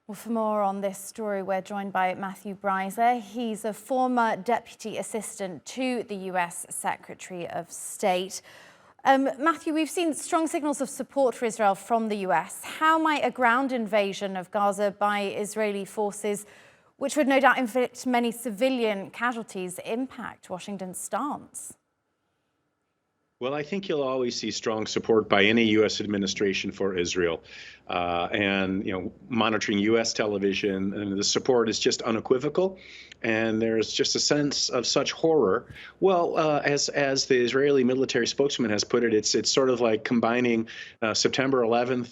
Well, for more on this story, we're joined by Matthew Bryza. He's a former Deputy Assistant to the US Secretary of State. Matthew, we've seen strong signals of support for Israel from the US. How might a ground invasion of Gaza by Israeli forces, which would no doubt inflict many civilian casualties, impact Washington's stance? Well, I think you'll always see strong support by any U.S. administration for Israel, and monitoring U.S. television, and the support is just unequivocal, and there's just a sense of such horror. Well, as the Israeli military spokesman has put it, it's sort of like combining September 11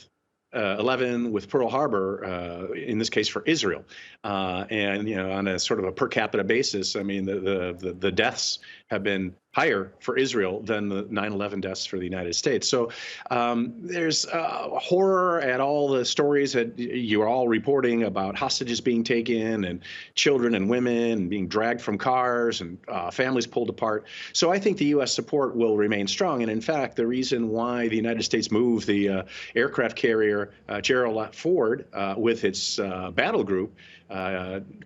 with Pearl Harbor, in this case for Israel, and on a sort of a per capita basis. I mean, the deaths have been higher for Israel than the 9/11 deaths for the United States. So there's horror at all the stories that you're all reporting about hostages being taken and children and women being dragged from cars and families pulled apart. So I think the U.S. support will remain strong. And in fact, the reason why the United States moved the aircraft carrier Gerald Ford with its battle group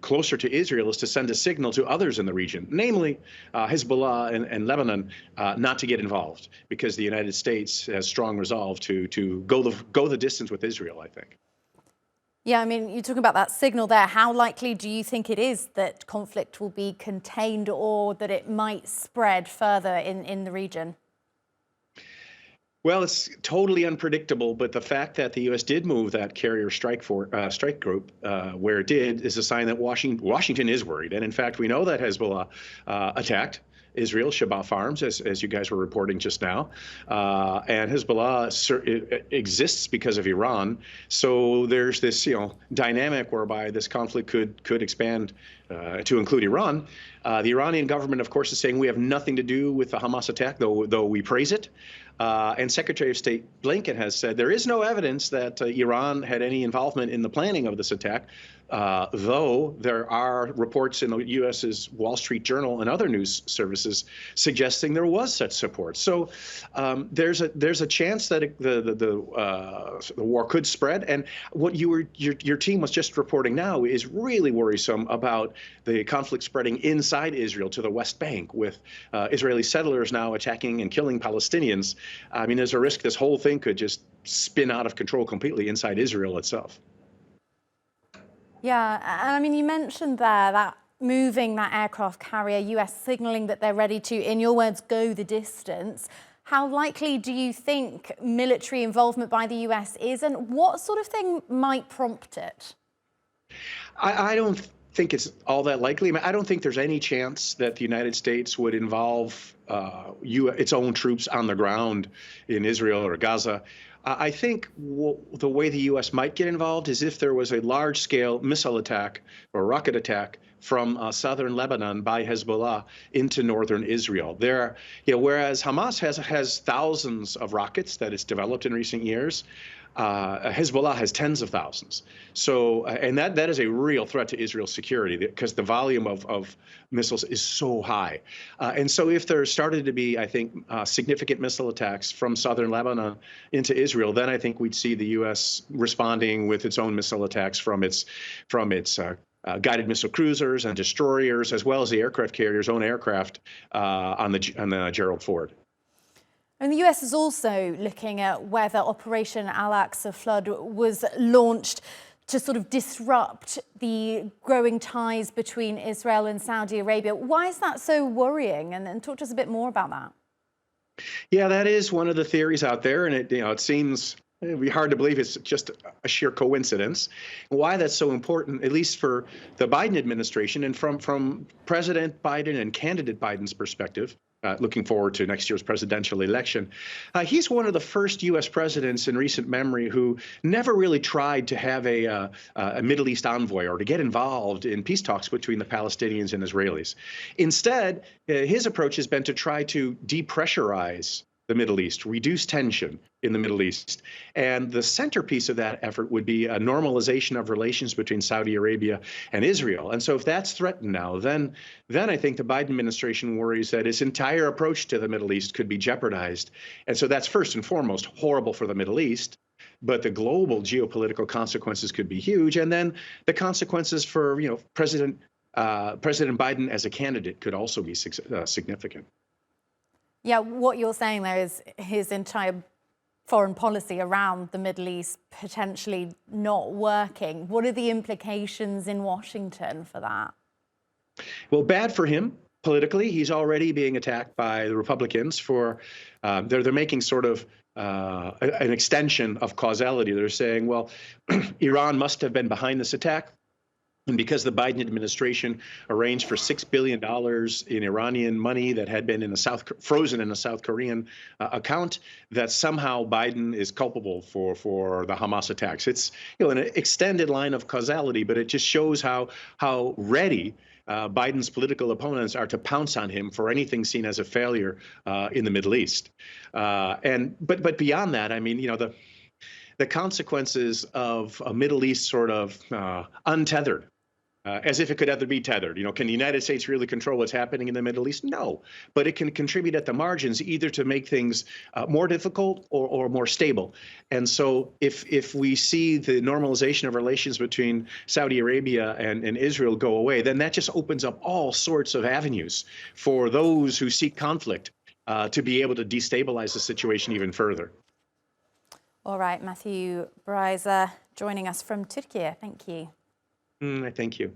closer to Israel is to send a signal to others in the region, namely Hezbollah and Lebanon, not to get involved, because the United States has strong resolve to go the distance with Israel, I think. Yeah, I mean, you're talking about that signal there. How likely do you think it is that conflict will be contained, or that it might spread further in the region? Well, it's totally unpredictable, but the fact that the U.S. did move that carrier strike group where it did is a sign that Washington is worried. And in fact, we know that Hezbollah attacked Israel, Shabbat Farms, as you guys were reporting just now. And Hezbollah exists because of Iran. So there's this dynamic whereby this conflict could expand to include Iran. The Iranian government, of course, is saying we have nothing to do with the Hamas attack, though we praise it. And Secretary of State Blinken has said there is no evidence that Iran had any involvement in the planning of this attack, though there are reports in the U.S.'s Wall Street Journal and other news services suggesting there was such support. So there's a chance that the war could spread. And what your team was just reporting now is really worrisome about the conflict spreading inside Israel to the West Bank, with Israeli settlers now attacking and killing Palestinians. I mean, there's a risk this whole thing could just spin out of control completely inside Israel itself. Yeah, and I mean, you mentioned there that moving that aircraft carrier, US signaling that they're ready to, in your words, go the distance. How likely do you think military involvement by the US is, and what sort of thing might prompt it? I don't think it's all that likely. I mean, I don't think there's any chance that the United States would involve its own troops on the ground in Israel or Gaza. I think the way the U.S. might get involved is if there was a large-scale missile attack or rocket attack from southern Lebanon by Hezbollah into northern Israel. Whereas Hamas has thousands of rockets that it's developed in recent years, Hezbollah has tens of thousands. So, and that is a real threat to Israel's security, because the volume of missiles is so high. And so if there started to be, I think, significant missile attacks from southern Lebanon into Israel, then I think we'd see the U.S. responding with its own missile attacks from its guided missile cruisers and destroyers, as well as the aircraft carrier's own aircraft on the Gerald Ford. And the US is also looking at whether Operation Al-Aqsa Flood was launched to sort of disrupt the growing ties between Israel and Saudi Arabia. Why is that so worrying? And talk to us a bit more about that. Yeah, that is one of the theories out there, and it seems it'd be hard to believe it's just a sheer coincidence. Why that's so important, at least for the Biden administration, and from President Biden and candidate Biden's perspective, looking forward to next year's presidential election. He's one of the first U.S. presidents in recent memory who never really tried to have a Middle East envoy or to get involved in peace talks between the Palestinians and Israelis. Instead, his approach has been to try to depressurize the Middle East, reduce tension in the Middle East. And the centerpiece of that effort would be a normalization of relations between Saudi Arabia and Israel. And so if that's threatened now, then I think the Biden administration worries that its entire approach to the Middle East could be jeopardized. And so that's first and foremost horrible for the Middle East. but the global geopolitical consequences could be huge. And then the consequences for, President Biden as a candidate could also be significant. Yeah, what you're saying there is his entire foreign policy around the Middle East potentially not working. What are the implications in Washington for that? Well, bad for him politically. He's already being attacked by the Republicans for they're making sort of an extension of causality. They're saying, well, Iran must have been behind this attack. And because the Biden administration arranged for $6 billion in Iranian money that had been frozen in a South Korean account, that somehow Biden is culpable for the Hamas attacks. It's an extended line of causality, but it just shows how ready Biden's political opponents are to pounce on him for anything seen as a failure in the Middle East. But beyond that, I mean, the consequences of a Middle East sort of untethered. As if it could ever be tethered. Can the United States really control what's happening in the Middle East? No, but it can contribute at the margins either to make things more difficult or more stable. And so if we see the normalization of relations between Saudi Arabia and Israel go away, then that just opens up all sorts of avenues for those who seek conflict to be able to destabilize the situation even further. All right, Matthew Bryza joining us from Turkey. Thank you. Thank you.